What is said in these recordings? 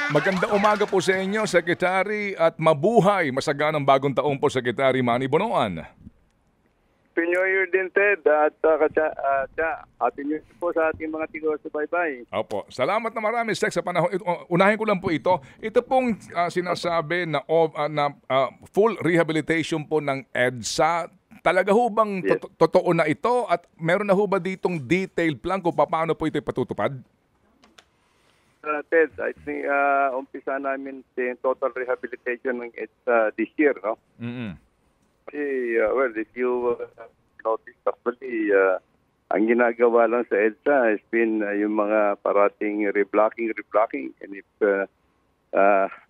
Magandang umaga po sa inyo, Secretary, at mabuhay masaganang bagong taon po, Secretary Manny Bonoan. Happy New Year din, Ted. At Happy New Year po sa ating mga tigo-subaybay. Opo. Salamat na marami, Sec, sa panahon. Unahin ko lang po ito. Ito pong sinasabi na, full rehabilitation po ng EDSA. Talaga ho bang Yes. totoo na ito? At meron na ho ba ditong detailed plan kung paano po ito ipatutupad? Ted, I think umpisa namin sa total rehabilitation ng EDSA this year, no? Mm-mm. Kasi, well, if you notice, actually, ang ginagawa lang sa EDSA has been yung mga parating reblocking. And if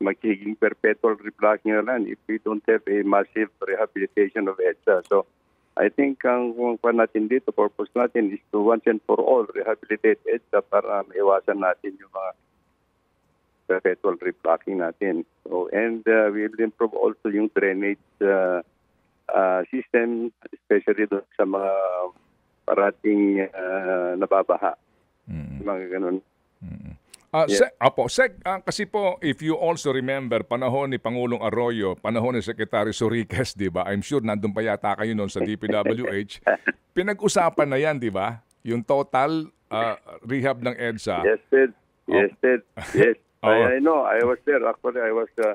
magiging perpetual reblocking na lang, if we don't have a massive rehabilitation of EDSA. So, I think ang natin dito, purpose natin is to once and for all rehabilitate EDSA para maiwasan natin yung mga perpetual reblocking natin. So, and we will improve also yung drainage system, especially doon sa mga parating nababaha. Mga ganun. Sec, kasi po, if you also remember, panahon ni Pangulong Arroyo, panahon ni Secretary Soriques, di ba? I'm sure nandun pa yata kayo noon sa DPWH. Pinag-usapan na yan, di ba? Yung total rehab ng EDSA. Yes, Ted. Yes, Ted. Yes. Oh. I know. I was there. Actually, I was the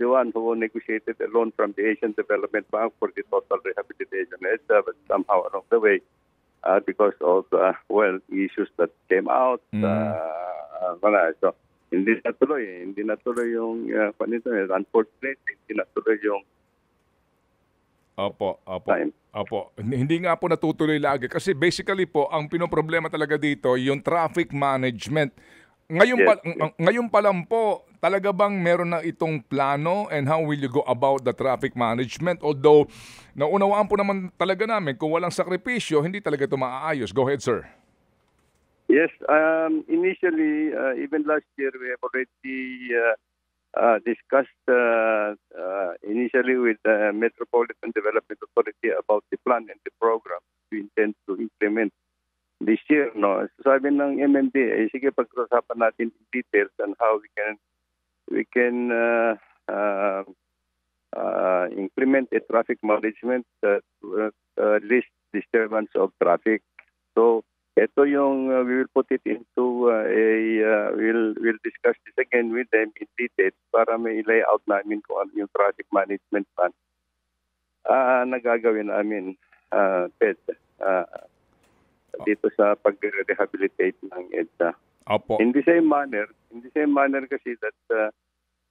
one who negotiated a loan from the Asian Development Bank for the total rehabilitation EDSA, but somehow along the way, because of issues that came out, so hindi natuloy yung unfortunately hindi natuloy yung time. Opo. Hindi nga po natutuloy lagi kasi basically po ang pinoproblema talaga dito yung traffic management. Ngayon pa lang po, talaga bang meron na itong plano and how will you go about the traffic management? Although, naunawaan po naman talaga namin kung walang sakripisyo, hindi talaga ito maaayos. Go ahead, sir. Yes, initially, even last year, we have already discussed initially with the Metropolitan Development Authority about the plan and the program we intend to implement this year, no. Sabi ng MMDA, sige pag-usapan natin in details on how we can implement a traffic management that least disturbance of traffic. So, ito yung we will put it into we'll discuss this again with them in details para may layout namin kung ano yung traffic management plan nagagawin namin, Ted. Dito sa pag-rehabilitate ng EDSA. Opo. In the same manner kasi that,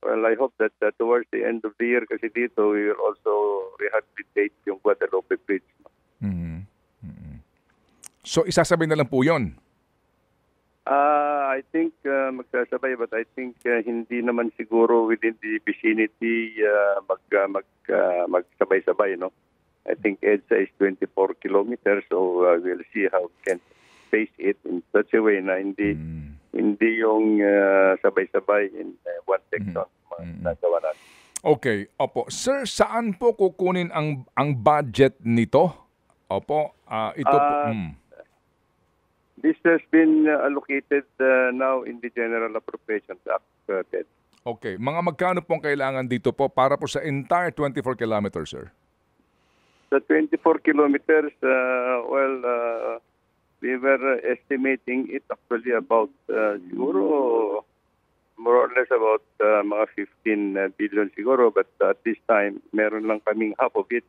I hope that towards the end of the year kasi dito, we will also rehabilitate yung Guadalupe Bridge. So, isasabay na lang po yun? I think magsasabay, but I think hindi naman siguro within the vicinity magsabay-sabay, no? I think EDSA is 24 kilometers, so we'll see how we can face it in such a way na hindi yung sabay-sabay in one section nagawa natin. Okay, opo. Sir, saan po kukunin ang budget nito? Opo, This has been allocated now in the General Appropriations Act, Ted. Okay, mga magkano pong kailangan dito po para po sa entire 24 kilometers, sir? The 24 kilometers, we were estimating it actually about siguro more or less about mga 15 billion siguro, but at this time, meron lang kaming half of it,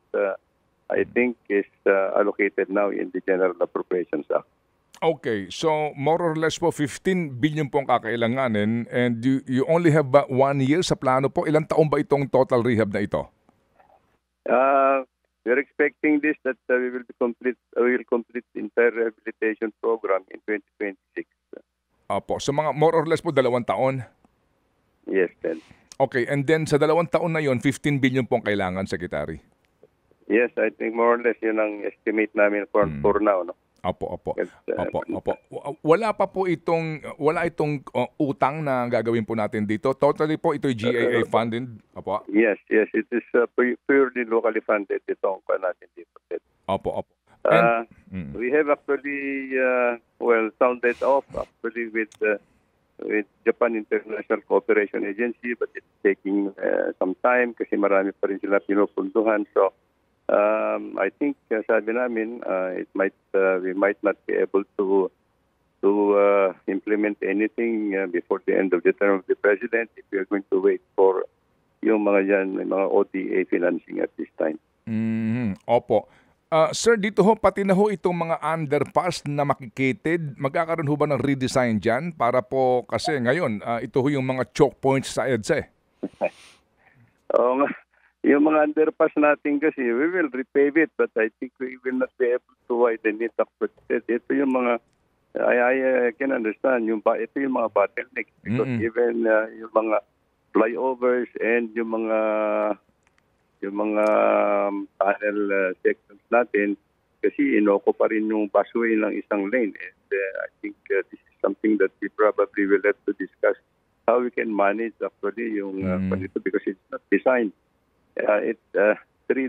I think, is allocated now in the General Appropriations Act. Okay, so more or less po 15 billion po ang kakailanganin and you only have 1 year sa plano po. Ilang taon ba itong total rehab na ito? We're expecting this that we will complete the entire rehabilitation program in 2026. Apo, so mga more or less po 2 taon? Yes, then. Okay, and then sa 2 taon na yon, 15 billion po ang kailangan, Secretary? Yes, I think more or less yun ang estimate namin for now, no? Opo. Wala itong utang na gagawin po natin dito. Totally po ito'y GAA funded. Opo. Yes, it is purely locally funded itong natin dito. Opo. We have actually sounded off actually with Japan International Cooperation Agency, but it's taking some time kasi marami pa rin sila pinupuntuhan. So I think sabi namin we might not be able to implement anything before the end of the term of the president if we are going to wait for yung mga ODA financing at this time. Opo. Sir, dito ho, pati na ho itong mga underpass na makikated, magkakaroon ho ba ng redesign dyan? Para po, kasi ngayon, ito ho yung mga choke points sa EDSA Oo nga. Yung mga underpass natin kasi, we will repave it, but I think we will not be able to widen it up. But ito yung mga, I can understand, ito yung mga bottlenecks because even yung mga flyovers and yung mga tunnel sections natin kasi inoko pa rin yung busway ng isang lane. And I think this is something that we probably will have to discuss how we can manage actually yung because it's not designed. It's 3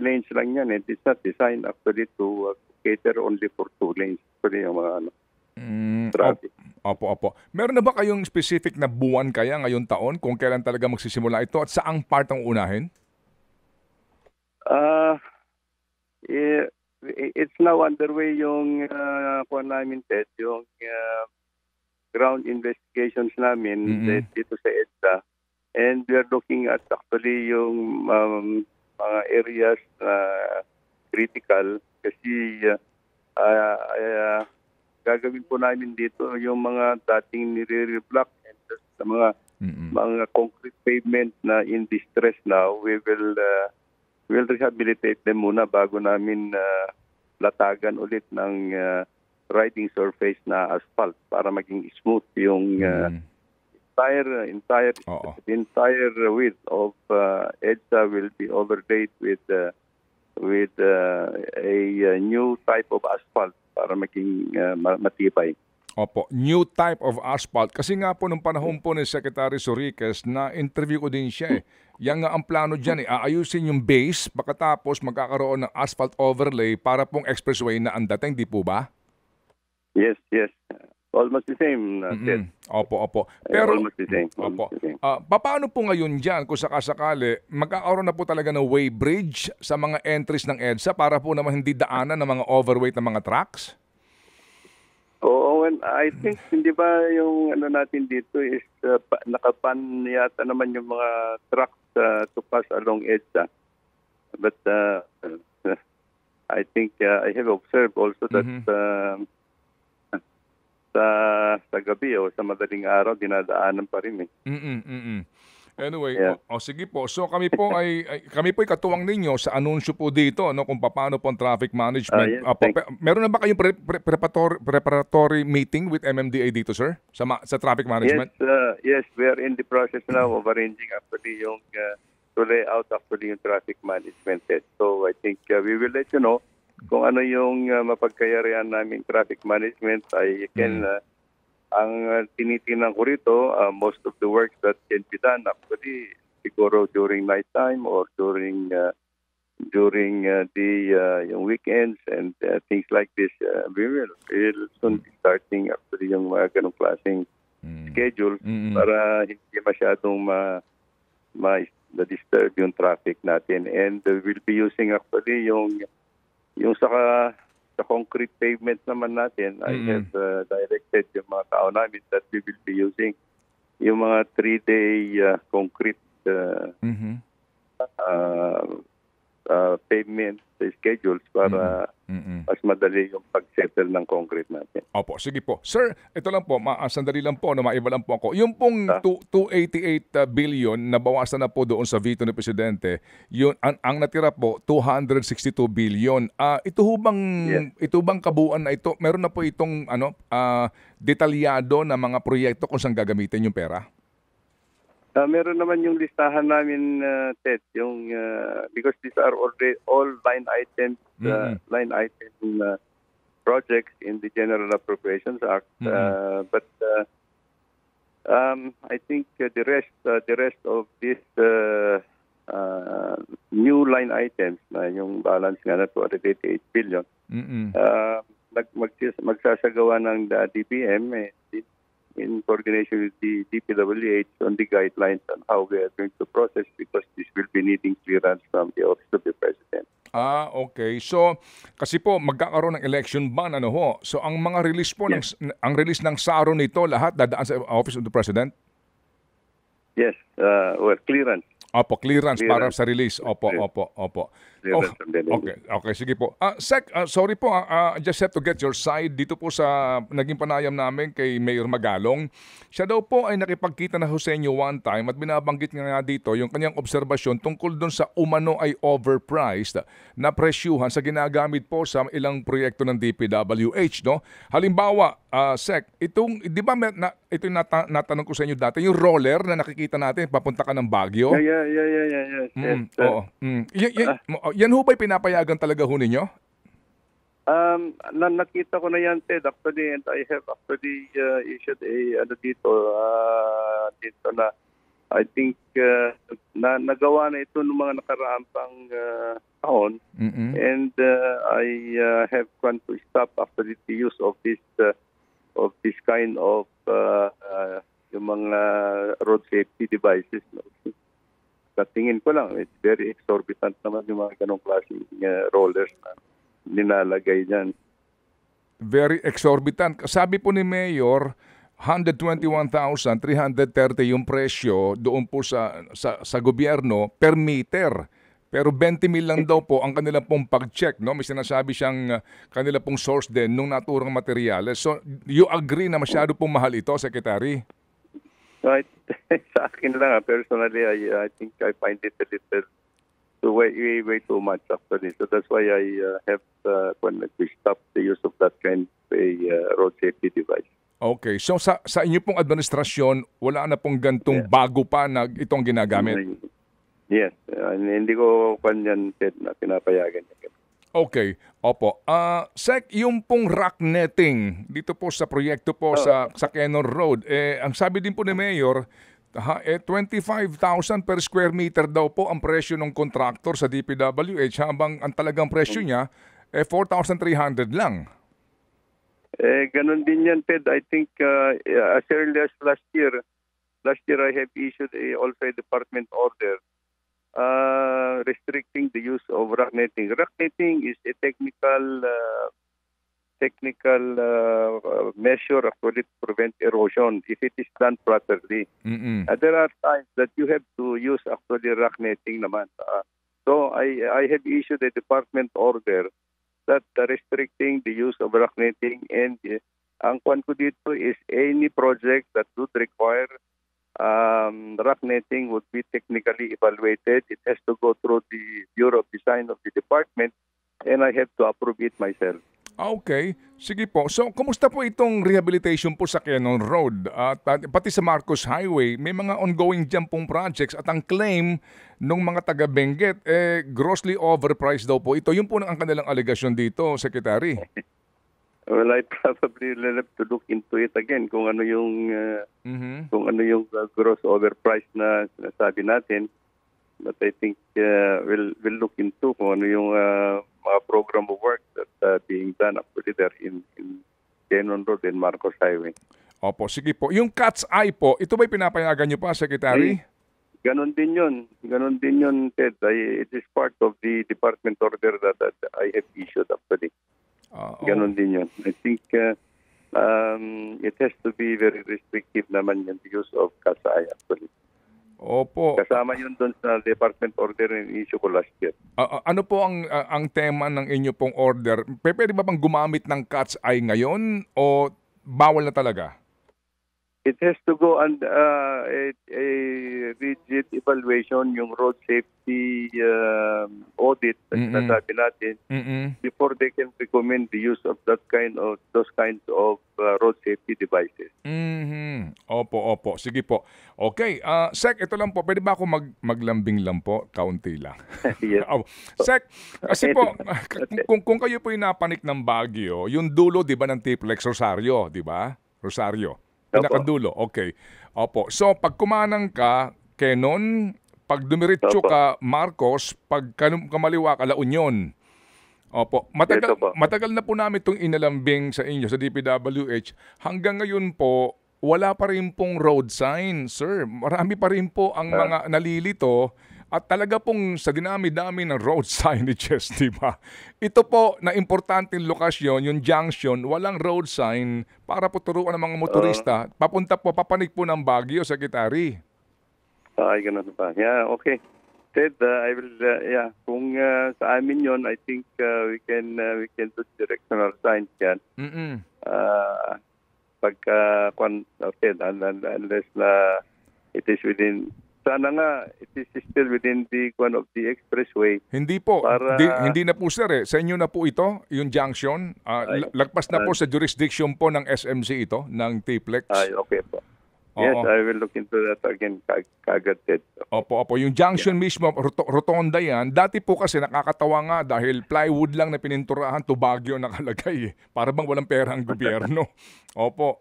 lanes lang yan. And it's not designed actually to cater only for 2 lanes. Actually yung mga traffic. Opo. Meron na ba kayong specific na buwan kaya ngayong taon kung kailan talaga magsisimula ito at saang part ang unahin? It's now underway yung namin, Ted, yung ground investigations namin dito sa EDSA. And we are looking at actually yung mga areas na critical kasi gagawin po namin dito yung mga dating nire-reblock and sa mga concrete pavement na in distress now, we'll rehabilitate them muna bago namin latagan ulit ng riding surface na asphalt para maging smooth yung entire width of EDSA will be overlaid with a new type of asphalt para maging matibay. Opo, new type of asphalt. Kasi nga po nung panahon po ni Secretary Soriques, na-interview ko din siya Yan nga ang plano dyan aayusin yung base, pagkatapos magkakaroon ng asphalt overlay para pong expressway na ang dating, di po ba? Yes. Almost the same. Opo. Pero, almost the same. paano po ngayon dyan kung sakasakali, magkakaroon na po talaga ng way bridge sa mga entries ng EDSA para po naman hindi daanan ng mga overweight na mga trucks? Oo, I think hindi ba yung natin dito is nakapan yata naman yung mga trucks to pass along EDSA. But I think I have observed also that sa gabi o sa madaling araw dinadaanan pa rin Anyway, sige po. So kami po ay katuwang ninyo sa anunsyo po dito kung paano po ang traffic management. Meron na ba kayong preparatory meeting with MMDA dito, sir? Sa traffic management? Yes, we are in the process now of arranging actually yung to lay out actually yung traffic management. So I think we will let you know kung ano yung mapagkayarihan naming traffic management. Ang tinitingnan ko rito, most of the work that can be done actually siguro during night time or during yung weekends and things like this. We'll soon be starting actually yung mga ganong klaseng schedule para hindi masyadong ma-disturb yung traffic natin. And we'll be using actually yung sa concrete pavement naman natin, I have directed yung mga tao namin that we will be using yung mga 3-day concrete pavement schedules para mas madali yung pag-settle ng concrete natin. Opo, sige po. Sir, ito lang po, sandali lang po, maiba lang po ako. Yung pong 288 billion na bawasan na po doon sa veto ni Presidente, yun, ang natira po, 262 billion. Ito bang kabuuan na ito, meron na po itong detalyado na mga proyekto kung saan gagamitin yung pera? Meron naman yung listahan namin, Ted, yung because these are all line items, line item projects in the General Appropriations Act. But I think the rest of these new line items, na yung balance nga na 288 billion, magsasagawa ng DBM in coordination with the DPWH on the guidelines on how we are going to process because this will be needing clearance from the Office of the President. Okay. So, kasi po magkakaroon ng election ban, ano ho? So, ang mga release po, Yes. ang release ng SARO nito, lahat dadaan sa Office of the President? Yes, clearance. Opo, clearance para Clearance. sa release. Opo. Clearance from the Okay, sige po. Sec, sorry po, I just have to get your side dito po sa naging panayam namin kay Mayor Magalong. Siya daw po ay nakipagkita na ho sa inyo one time at binabanggit nga dito yung kanyang obserbasyon tungkol doon sa umano ay overpriced na presyuhan sa ginagamit po sa ilang proyekto ng DPWH. No? Halimbawa, Sec, di ba ito yung natanong ko sa inyo dati, yung roller na nakikita natin, papunta ka ng Baguio? Yeah. Yes, Oo. Yan ho ba'y pinapayagan talaga ho ninyo? Nakita ko na yan, Ted, actually, and I have actually issued dito na I think na nagawa na ito ng mga nakaraang pang taon, and I have gone to stop actually the use of this kind of yung mga road safety devices. No? Tingin ko lang, it's very exorbitant naman yung mga ganong klaseng rollers na nilalagay dyan. Very exorbitant. Sabi po ni Mayor, 121,330 yung presyo doon po sa gobyerno per meter. Pero 20 mil lang daw po ang kanila pong pag-check. No? May sinasabi siyang kanila pong source din nung naturang materyales. So, you agree na masyado pong mahal ito, Secretary? Right. Sa akin lang, personally, I think I find it a little way too much actually. So that's why I have we stop the use of that kind of road safety device. Okay. So sa inyo pong administrasyon, wala na pong gantong bago pa na itong ginagamit? Yes. Hindi ko kanyan na pinapayagan niya. Okay. Opo. Sec, yung pong rock netting dito po sa proyekto po sa Quezon Road, ang sabi din po ni Mayor, 25,000 per square meter daw po ang presyo ng contractor sa DPWH habang ang talagang presyo niya 4,300 lang. Ganun din yan, Ted. I think as early as last year I have issued also a department order restricting the use of rock netting. Rock netting is a technical measure actually to prevent erosion if it is done properly. There are times that you have to use actually rock netting naman. So I have issued a department order that restricting the use of rock netting, and ang kwan ko dito is any project that would require rock netting would be technically evaluated. It has to go through the Bureau of Design of the department, and I have to approve it myself. Okay. Sige po. So, kumusta po itong rehabilitation po sa Quezon Road? At pati sa Marcos Highway, may mga ongoing dyan pong projects at ang claim ng mga taga-Benguet, grossly overpriced daw po ito. Yun po ang kanilang alegasyon dito, Secretary. Well, I probably will have to look into it again kung ano yung gross overpriced na sinasabi natin. But I think we'll look into kung ano yung mga program of work that being done actually there in Quezon Road and Marcos Highway. Opo, sige po. Yung cat's eye po, ito ba'y pinapayagan nyo pa, Secretary? Ganon din yun, Ted. It is part of the department order that I have issued actually. Ganon din yun. I think it has to be very restrictive naman yung use of cat's eye actually. Opo. Kasama yun doon sa department order in issue ko last year. Ano po ang tema ng inyo pong order? Pwede ba bang gumamit ng cat's eye ngayon o bawal na talaga? It has to go on a rigid evaluation, yung road safety audit na sinasabi natin before they can recommend the use of those kinds of road safety devices. Opo. Sige po. Okay. Sec, ito lang po. Pwede ba ako maglambing lang po? Kaunti lang. Yes. Sec, kasi po, kung kayo po yung napanik ng Baguio, yung dulo, di ba, ng Tiplex Rosario, di ba? Rosario. Pinakadulo. Okay. Opo. So, pag kumanang ka, Quezon, pag dumiretso ka, Marcos, pag kamaliwa ka, La Union. Opo. Matagal na po namin itong inalambing sa inyo, sa DPWH. Hanggang ngayon po, wala pa rin pong road sign, sir. Marami pa rin po ang mga nalilito at talaga pong sa dinami-dami ng road signages, di ba? Ito po na importanteng lokasyon, yung junction, walang road sign para po turuan ng mga motorista. Papanik po ng Baguio, Secretary. Ay, ganun ba? Yeah, okay. Ted, I will, kung sa amin yon, I think we can do directional signs yan. Pagka, okay, unless na it is within, sana nga, it is still within the one of the expressway. Hindi po, hindi na po sir eh. Sa inyo na po ito, yung junction. Lagpas na po sa jurisdiction po ng SMC ito, ng TPLEX. Ay, okay po. Yes, I will look into that again kagad. Opo. Yung junction mismo, rotonda yan. Dati po kasi nakakatawa nga dahil plywood lang na pininturahan to Baguio nakalagay. Para bang walang pera ang gobyerno. Opo.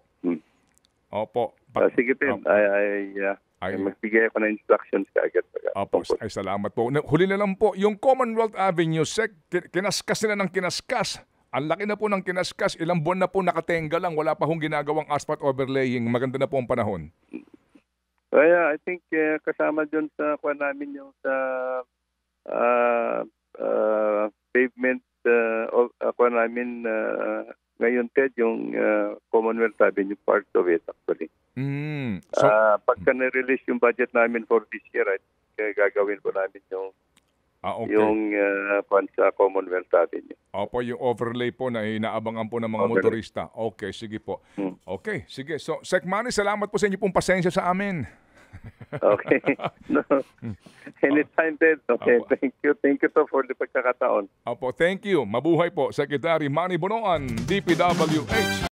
Sige, Ted. Magbigay ako ng instructions kagad. Opo, ay salamat po. Huli na lang po, yung Commonwealth Avenue, kinaskas nila ng kinaskas. Ang laki na po ng kinaskas, ilang buwan na po nakatenga lang, wala pa hong ginagawang asphalt overlaying. Maganda na po ang panahon. I think kasama dyan sa kuha namin yung sa pavement kuha namin ngayon, Ted, yung Commonwealth Avenue, part of it actually. Pagka na-release yung budget namin for this year, I think gagawin po namin yung yung sa Commonwealth Avenue. Opo, yung overlay po na inaabangan po ng mga motorista. Okay, sige po. Okay, sige. So, Sec Manny, salamat po sa inyo pong pasensya sa amin. Okay. No. Anytime, Ted. Okay, thank you. Thank you to for the pagkakataon. Opo, thank you. Mabuhay po, Secretary Manny Bonoan, DPWH.